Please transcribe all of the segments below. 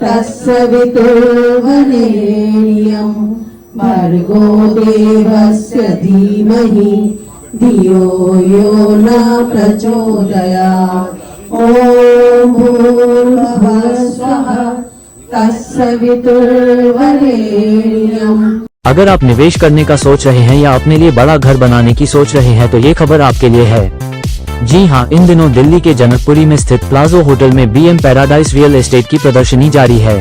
तस्य वितुर्वरेण्यं भर्गो देवस्य धीमहि धियो यो न प्रचोदयात्। ॐ भूर्भुवस्सुवः तस्य वितुर्वरेण्यम्। अगर आप निवेश करने का सोच रहे हैं या अपने लिए बड़ा घर बनाने की सोच रहे हैं तो ये खबर आपके लिए है। जी हां, इन दिनों दिल्ली के जनकपुरी में स्थित प्लाजो होटल में बीएम पैराडाइज रियल एस्टेट की प्रदर्शनी जारी है।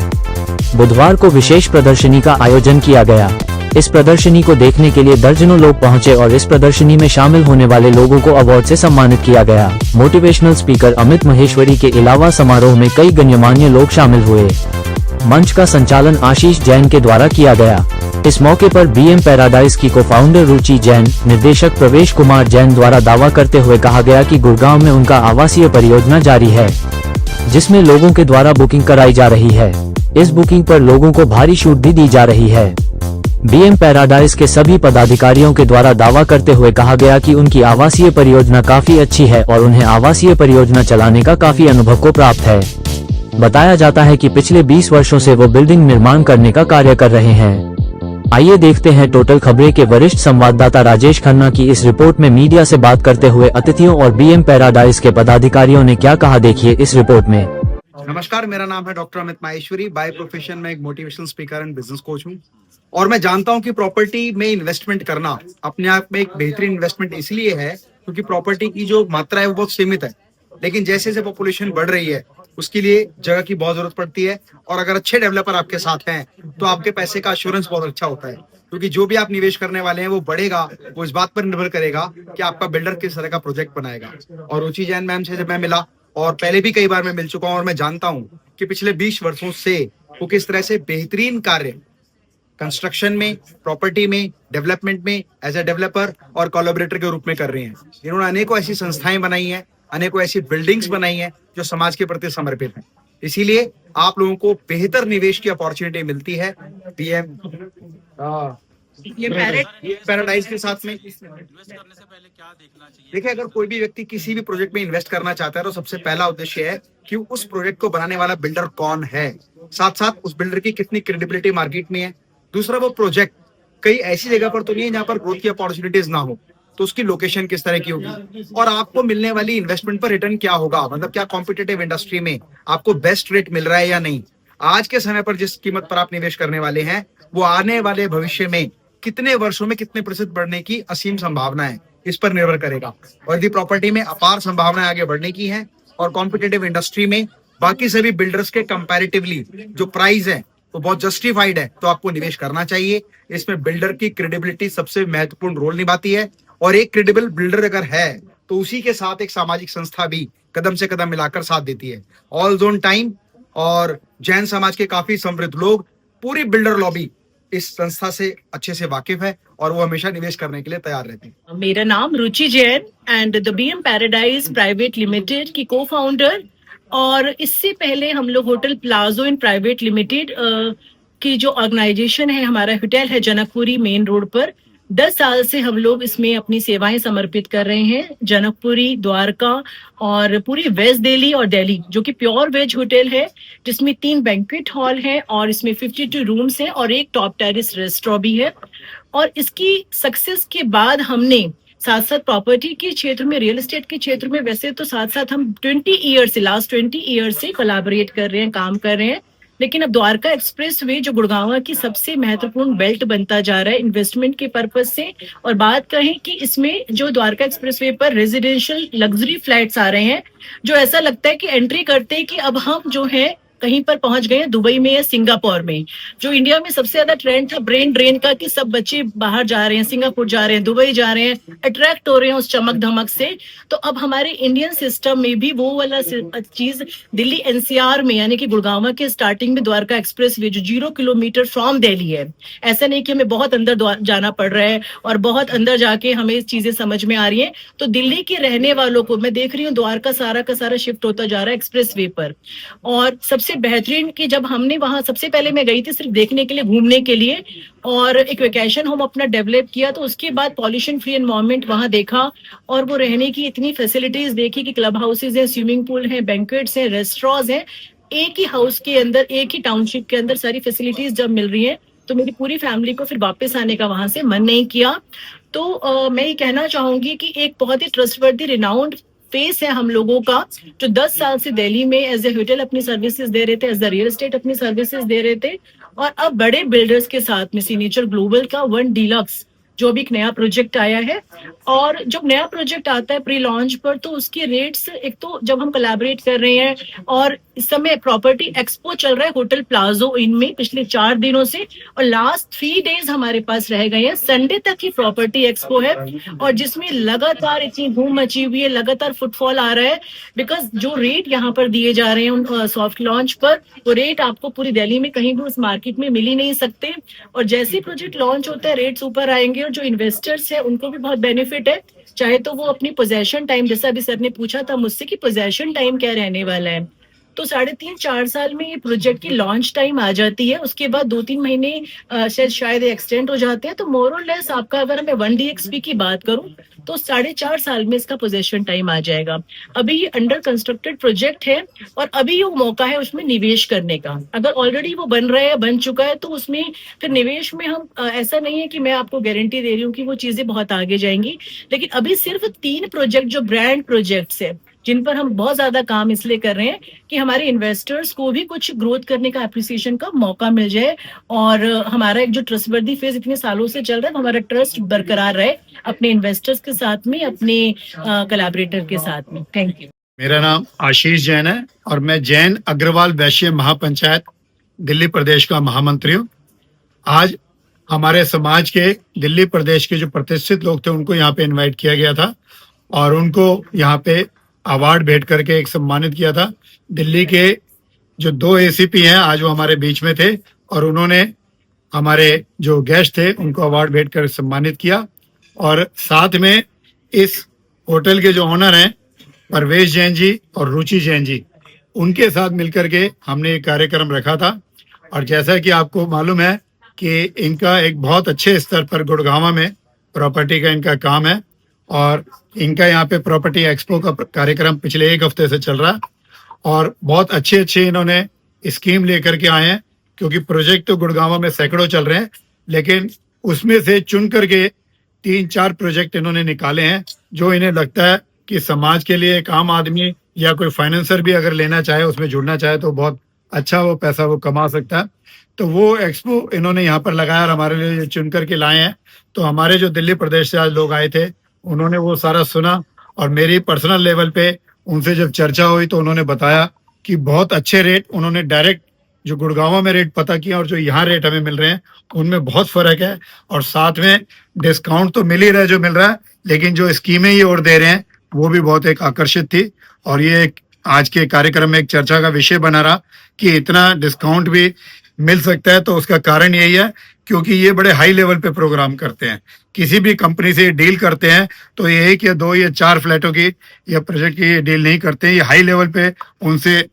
बुधवार को विशेष प्रदर्शनी का आयोजन किया गया। इस प्रदर्शनी को देखने के लिए दर्जनों लोग पहुंचे और इस प्रदर्शनी में शामिल होने वाले लोगों को अवार्ड से सम्मानित किया गया। मोटिवेशनल स्पीकर अमित महेश्वरी के अलावा समारोह में कई गण्यमान्य लोग शामिल हुए। मंच का संचालन आशीष जैन के द्वारा किया गया। इस मौके पर बीएम पैराडाइज की को-फाउंडर रुचि जैन, निर्देशक प्रवेश कुमार जैन द्वारा दावा करते हुए कहा गया कि गुड़गांव में उनका आवासीय परियोजना जारी है, जिसमें लोगों के द्वारा बुकिंग कराई जा रही है। इस बुकिंग पर लोगों को भारी छूट भी दी जा रही है। बीएम पैराडाइज के सभी पदाधिकारियों के द्वारा दावा करते हुए कहा गया कि उनकी आवासीय परियोजना काफी अच्छी है और उन्हें आवासीय परियोजना चलाने का काफी अनुभव को प्राप्त है। बताया जाता है कि पिछले 20 वर्षों से वो बिल्डिंग निर्माण करने का कार्य कर रहे हैं। आइए देखते हैं टोटल खबरें के वरिष्ठ संवाददाता राजेश खन्ना की इस रिपोर्ट में मीडिया से बात करते हुए अतिथियों और बीएम पैराडाइज के पदाधिकारियों ने क्या कहा, देखिए इस रिपोर्ट में। नमस्कार, मेरा नाम है doctor Amit Maheshwari. By profession में एक motivational speaker and business coach हूँ और मैं जानता हूँ कि प्रॉपर्टी में इन्वेस्टमेंट करना अपने आप में एक बेहतरीन इन्वेस्टमेंट इसलिए है क्योंकि प्रॉपर्टी की जो मात्रा है वो बहुत सीमित है, लेकिन जैसे जैसे पॉपुलेशन बढ़ रही है उसके लिए जगह की बहुत जरूरत पड़ती है। और अगर अच्छे डेवलपर आपके साथ हैं तो आपके पैसे का एश्योरेंस बहुत अच्छा होता है, क्योंकि जो भी आप निवेश करने वाले हैं वो बढ़ेगा, वो इस बात पर निर्भर करेगा कि आपका बिल्डर किस तरह का प्रोजेक्ट बनाएगा। और रुचि जैन मैम से जब मैं मिला, और पहले भी कई बार मैं मिल चुका हूँ, और मैं जानता हूँ कि पिछले 20 वर्षों से वो किस तरह से बेहतरीन कार्य कंस्ट्रक्शन में, प्रॉपर्टी में, डेवलपमेंट में एज ए डेवलपर और कोलैबोरेटर के रूप में कर रही हैं। इन्होंने अनेकों ऐसी संस्थाएं बनाई हैं, अनेकों ऐसी बिल्डिंग्स बनाई हैं जो समाज के प्रति समर्पित हैं। इसीलिए आप लोगों को बेहतर निवेश की अपॉर्चुनिटी मिलती है बीएम पैराडाइज के साथ में। देखिए, अगर कोई भी व्यक्ति किसी भी प्रोजेक्ट में इन्वेस्ट करना चाहता है तो सबसे पहला उद्देश्य है कि उस प्रोजेक्ट को बनाने वाला बिल्डर कौन है, साथ साथ उस बिल्डर की कितनी क्रेडिबिलिटी मार्केट में है। दूसरा, वो प्रोजेक्ट कई ऐसी जगह पर तो नहीं है जहां पर ग्रोथ की अपॉर्चुनिटीज ना हो, तो उसकी लोकेशन किस तरह की होगी और आपको मिलने वाली इन्वेस्टमेंट पर रिटर्न क्या होगा, मतलब क्या कॉम्पिटिटिव इंडस्ट्री में आपको बेस्ट रेट मिल रहा है या नहीं। आज के समय पर जिस कीमत पर आप निवेश करने वाले हैं वो आने वाले भविष्य में कितने वर्षों में कितने प्रतिशत बढ़ने की असीम संभावना है, इस पर निर्भर करेगा। और यदि प्रॉपर्टी में अपार संभावनाएं आगे बढ़ने की है और कॉम्पिटिटिव इंडस्ट्री में बाकी सभी बिल्डर्स के कंपैरेटिवली जो प्राइस है वो बहुत जस्टिफाइड है, तो आपको निवेश करना चाहिए। इसमें बिल्डर की क्रेडिबिलिटी सबसे महत्वपूर्ण रोल निभाती है, और एक क्रेडिबल बिल्डर अगर है तो उसी के साथ एक सामाजिक संस्था भी कदम से कदम मिलाकर साथ देती है। ऑल जोन टाइम और जैन समाज के काफी समृद्ध लोग, पूरी बिल्डर लॉबी इस संस्था से अच्छे से वाकिफ है और वो हमेशा निवेश करने के लिए तैयार रहते हैं। मेरा नाम Ruchi Jain and the BM Paradise private limited की को फाउंडर, और इससे पहले हम लोग hotel Plazo Inn private limited की जो ऑर्गेनाइजेशन है, हमारा होटल है जनकपुरी मेन रोड पर, 10 साल से हम लोग इसमें अपनी सेवाएं समर्पित कर रहे हैं। जनकपुरी, द्वारका और पूरी वेस्ट दिल्ली और दिल्ली, जो कि प्योर वेज होटल है, जिसमें 3 बैंक्वेट हॉल है और इसमें 52 रूम्स हैं और एक टॉप टेरेस रेस्टोरेंट भी है। और इसकी सक्सेस के बाद हमने साथ साथ प्रॉपर्टी के क्षेत्र में, रियल एस्टेट के क्षेत्र में, वैसे तो साथ साथ हम लास्ट 20 ईयर से कोलैबोरेट कर रहे हैं, काम कर रहे हैं। लेकिन अब द्वारका एक्सप्रेस वे जो गुड़गांव की सबसे महत्वपूर्ण बेल्ट बनता जा रहा है इन्वेस्टमेंट के पर्पज से, और बात कहें कि इसमें जो द्वारका एक्सप्रेस वे पर रेजिडेंशियल लग्जरी फ्लैट्स आ रहे हैं, जो ऐसा लगता है कि एंट्री करते हैं कि अब हम जो है कहीं पर पहुंच गए हैं, दुबई में या सिंगापुर में। जो इंडिया में सबसे ज्यादा ट्रेंड था ब्रेन ड्रेन का, कि सब बच्चे बाहर जा रहे हैं, सिंगापुर जा रहे हैं, दुबई जा रहे हैं, अट्रैक्ट हो रहे हैं उस चमक धमक से। तो अब हमारे इंडियन सिस्टम में भी वो वाला चीज दिल्ली एनसीआर में, यानी कि गुड़गांव के स्टार्टिंग में द्वारका एक्सप्रेस वे जो 0 किलोमीटर फ्रॉम दिल्ली है, ऐसा नहीं कि हमें बहुत अंदर जाना पड़ रहा है और बहुत अंदर जाके हमें चीजें समझ में आ रही है। तो दिल्ली के रहने वालों को मैं देख रही हूँ द्वारका सारा का सारा शिफ्ट होता जा रहा है एक्सप्रेस वे पर। और सबसे बेहतरीन कि जब हमने वहां, सबसे पहले मैं गई थी सिर्फ देखने के लिए, घूमने के लिए, और एक वेकेशन होम अपना डेवलप किया। तो उसके बाद पॉल्यूशन फ्री एनवायरनमेंट वहां देखा और वो रहने की इतनी फैसिलिटीज देखी कि क्लब हाउसेज है, स्विमिंग पूल है, बैंक्वेट्स है, रेस्टोरेंट्स हैं, एक ही हाउस के अंदर, एक ही टाउनशिप के अंदर सारी फैसिलिटीज जब मिल रही हैं, तो मेरी पूरी फैमिली को फिर वापस आने का वहां से मन नहीं किया। तो मैं ये कहना चाहूंगी कि एक बहुत ही ट्रस्टवर्दी रिनाउंड फेस है हम लोगों का, जो 10 साल से दिल्ली में एज ए होटल अपनी सर्विसेज दे रहे थे, एज ए रियल एस्टेट अपनी सर्विसेज दे रहे थे, और अब बड़े बिल्डर्स के साथ में सिग्नेचर ग्लोबल का वन डीलक्स जो भी एक नया प्रोजेक्ट आया है। और जब नया प्रोजेक्ट आता है प्री लॉन्च पर, तो उसके रेट्स, एक तो जब हम कोलैबोरेट कर रहे हैं, और इस समय प्रॉपर्टी एक्सपो चल रहा है होटल प्लाजो इन में पिछले 4 दिनों से, और लास्ट 3 डेज हमारे पास रह गए हैं, संडे तक ही प्रॉपर्टी एक्सपो है, और जिसमें लगातार इतनी धूम मची हुई है, लगातार फुटफॉल आ रहा है, बिकॉज जो रेट यहाँ पर दिए जा रहे हैं उन सॉफ्ट लॉन्च पर, वो रेट आपको पूरी दिल्ली में कहीं भी उस मार्केट में मिल ही नहीं सकते। और जैसे ही प्रोजेक्ट लॉन्च होता है रेट्स ऊपर आएंगे, और जो इन्वेस्टर्स है उनको भी बहुत बेनिफिट है, चाहे तो वो अपनी पोजेशन टाइम, जैसा अभी सर ने पूछा था मुझसे कि पोजेशन टाइम क्या रहने वाला है, तो 3.5-4 साल में ये प्रोजेक्ट की लॉन्च टाइम आ जाती है। उसके बाद 2-3 महीने शायद एक्सटेंड हो जाते हैं। तो मोर और लेस आपका, अगर मैं 1 DXP की बात करूं, तो 4.5 साल में इसका पोजेशन टाइम आ जाएगा। अभी ये अंडर कंस्ट्रक्टेड प्रोजेक्ट है, और अभी ये मौका है उसमें निवेश करने का। अगर ऑलरेडी वो बन रहा है, बन चुका है, तो उसमें फिर निवेश में हम ऐसा नहीं है कि मैं आपको गारंटी दे रही हूँ कि वो चीजें बहुत आगे जाएंगी, लेकिन अभी सिर्फ 3 प्रोजेक्ट जो ब्रांड प्रोजेक्ट्स है, जिन पर हम बहुत ज्यादा काम इसलिए कर रहे हैं कि हमारे इन्वेस्टर्स को भी कुछ ग्रोथ करने का, एप्रिसिएशन का मौका मिल जाए, और हमारा एक जो ट्रस्टवर्दी फेज इतने सालों से चल रहा है, हमारा ट्रस्ट बरकरार रहे अपने इन्वेस्टर्स के साथ में, अपने कोलैबोरेटर के साथ में। Thank you. मेरा नाम आशीष जैन है और मैं जैन अग्रवाल वैश्य महापंचायत दिल्ली प्रदेश का महामंत्री हूँ। आज हमारे समाज के, दिल्ली प्रदेश के जो प्रतिष्ठित लोग थे, उनको यहाँ पे इनवाइट किया गया था, और उनको यहाँ पे अवार्ड भेंट करके एक सम्मानित किया था। दिल्ली के जो 2 ACP हैं, आज वो हमारे बीच में थे, और उन्होंने हमारे जो गेस्ट थे उनको अवार्ड भेंट कर सम्मानित किया। और साथ में इस होटल के जो ऑनर हैं परवेश जैन जी और रुचि जैन जी, उनके साथ मिलकर के हमने एक कार्यक्रम रखा था। और जैसा कि आपको मालूम है कि इनका एक बहुत अच्छे स्तर पर गुड़गांव में प्रॉपर्टी का इनका काम है, और इनका यहाँ पे प्रॉपर्टी एक्सपो का कार्यक्रम पिछले 1 हफ्ते से चल रहा है, और बहुत अच्छे अच्छे इन्होंने स्कीम लेकर के आए हैं। क्योंकि प्रोजेक्ट तो गुड़गांव में सैकड़ों चल रहे हैं, लेकिन उसमें से चुन करके 3-4 प्रोजेक्ट इन्होंने निकाले हैं, जो इन्हें लगता है कि समाज के लिए एक आम आदमी या कोई फाइनेंसर भी अगर लेना चाहे, उसमें जुड़ना चाहे, तो बहुत अच्छा वो पैसा वो कमा सकता है। तो वो एक्सपो इन्होंने यहाँ पर लगाया और हमारे लिए चुन करके लाए हैं। तो हमारे जो दिल्ली प्रदेश से आज लोग आए थे, उन्होंने वो सारा सुना, और मेरी पर्सनल लेवल पे उनसे जब चर्चा हुई तो उन्होंने बताया कि बहुत अच्छे रेट, उन्होंने डायरेक्ट जो गुड़गांव में रेट पता किया और जो यहाँ रेट हमें मिल रहे हैं उनमें बहुत फर्क है। और साथ में डिस्काउंट तो मिल ही रहा है जो मिल रहा है, लेकिन जो स्कीमें ये और दे रहे हैं वो भी बहुत एक आकर्षित थी। और ये एक आज के कार्यक्रम में एक चर्चा का विषय बना रहा कि इतना डिस्काउंट भी मिल सकता है। तो उसका कारण यही है क्योंकि ये बड़े हाई लेवल पे प्रोग्राम करते हैं। किसी भी कंपनी से डील करते हैं तो ये 1 या 2 या 4 फ्लैटों की या प्रोजेक्ट की डील नहीं करते हैं, ये हाई लेवल पे उनसे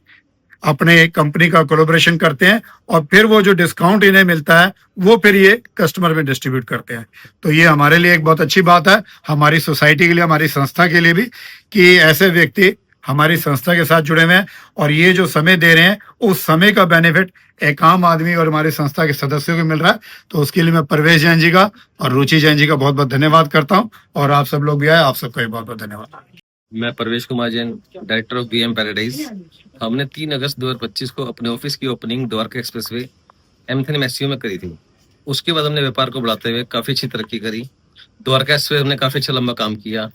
अपने कंपनी का कोलैबोरेशन करते हैं, और फिर वो जो डिस्काउंट इन्हें मिलता है वो फिर ये कस्टमर में डिस्ट्रीब्यूट करते हैं। तो ये हमारे लिए एक बहुत अच्छी बात है, हमारी सोसाइटी के लिए, हमारी संस्था के लिए भी, कि ऐसे व्यक्ति हमारी संस्था के साथ जुड़े हुए हैं, और ये जो समय दे रहे हैं उस समय का बेनिफिट एक आम आदमी और हमारी संस्था के सदस्यों को मिल रहा है। तो उसके लिए मैं परवेश जैन जी का और रुचि जैन जी का बहुत बहुत धन्यवाद करता हूँ, और आप सब लोग भी आए, आप सबका बहुत बहुत धन्यवाद। मैं Parvesh Kumar Jain, director of BM Paradise. हमने 3 अगस्त 2025 को अपने ऑफिस की ओपनिंग द्वारका एक्सप्रेसवे M3MSCO में करी थी। उसके बाद हमने व्यापार को बढ़ाते हुए काफ़ी अच्छी तरक्की करी। द्वारका एक्सप्रेस हमने काफ़ी अच्छा लंबा काम किया,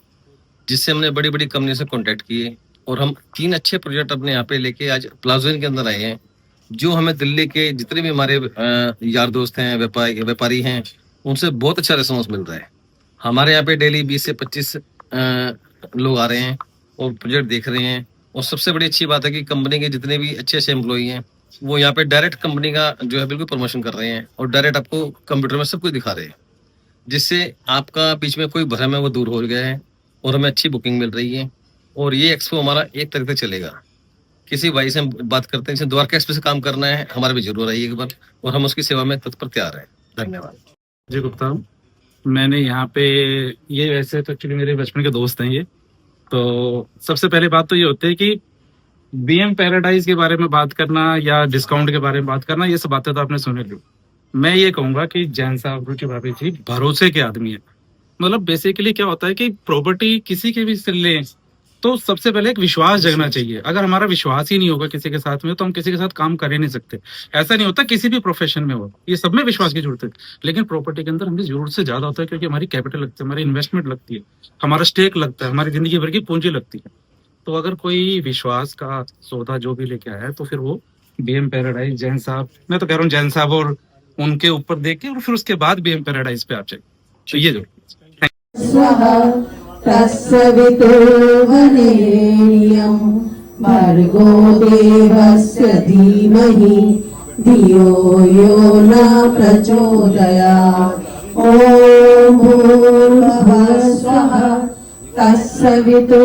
जिससे हमने बड़ी बड़ी कंपनी से कॉन्टैक्ट किए, और हम 3 अच्छे प्रोजेक्ट अपने यहाँ पे लेके आज प्लाजो के अंदर आए हैं, जो हमें दिल्ली के जितने भी हमारे यार दोस्त हैं, व्यापारी हैं, उनसे बहुत अच्छा रिस्पॉन्स मिल रहा है। हमारे यहाँ पे डेली 20 से 25 लोग आ रहे हैं और प्रोजेक्ट देख रहे हैं। और सबसे बड़ी अच्छी बात है कि कंपनी के जितने भी अच्छे अच्छे एम्प्लॉई हैं, वो यहाँ पे डायरेक्ट कंपनी का जो है बिल्कुल प्रमोशन कर रहे हैं, और डायरेक्ट आपको कंप्यूटर में सब कुछ दिखा रहे हैं, जिससे आपका बीच में कोई भ्रम है वो दूर हो गया है, और हमें अच्छी बुकिंग मिल रही है। और ये एक्सपो हमारा 1 तारीख तक चलेगा। किसी भाई से हम बात करते हैं जिसे द्वारका एक्सपो से काम करना है, हमारा भी जरूर आइए एक बार, और हम उसकी सेवा में तत्पर तैयार हैं। धन्यवाद। जय गुप्ता हूँ। मैंने यहाँ पे, ये वैसे तो एक्चुअली मेरे बचपन के दोस्त हैं ये। तो सबसे पहले बात तो ये होती है कि बीएम पैराडाइज के बारे में बात करना या डिस्काउंट के बारे में बात करना, ये सब बातें तो आपने सुनी ली। मैं ये कहूंगा कि जैन साहब, रुचि भाभी जी भरोसे के आदमी है। मतलब बेसिकली क्या होता है कि प्रॉपर्टी किसी के भी से लें तो सबसे पहले एक विश्वास जगना चाहिए। अगर हमारा विश्वास ही नहीं होगा किसी के साथ में, तो हम किसी के साथ काम कर ही नहीं सकते। ऐसा नहीं होता किसी भी प्रोफेशन में हो, ये सब में विश्वास की जरूरत है, लेकिन प्रॉपर्टी के अंदर हमें जरूरत से ज्यादा होता है, क्योंकि हमारी कैपिटल लगती है, हमारी इन्वेस्टमेंट लगती है, हमारा स्टेक लगता है, हमारी जिंदगी भर की पूंजी लगती है। तो अगर कोई विश्वास का सौदा जो भी लेके आया है, तो फिर वो बीएम पैराडाइज, जैन साहब, मैं तो कह रहा हूँ जैन साहब और उनके ऊपर देख के, और फिर उसके बाद बीएम पैराडाइज पे आप जाइए। तो ये जो स्वाहा तत्सवितुर्वरेण्यं भर्गो देवस्य धीमहि धियो यो न प्रचोदयात्। ॐ भूर्भुवः स्वः तत्सवितुर्वरेण्यं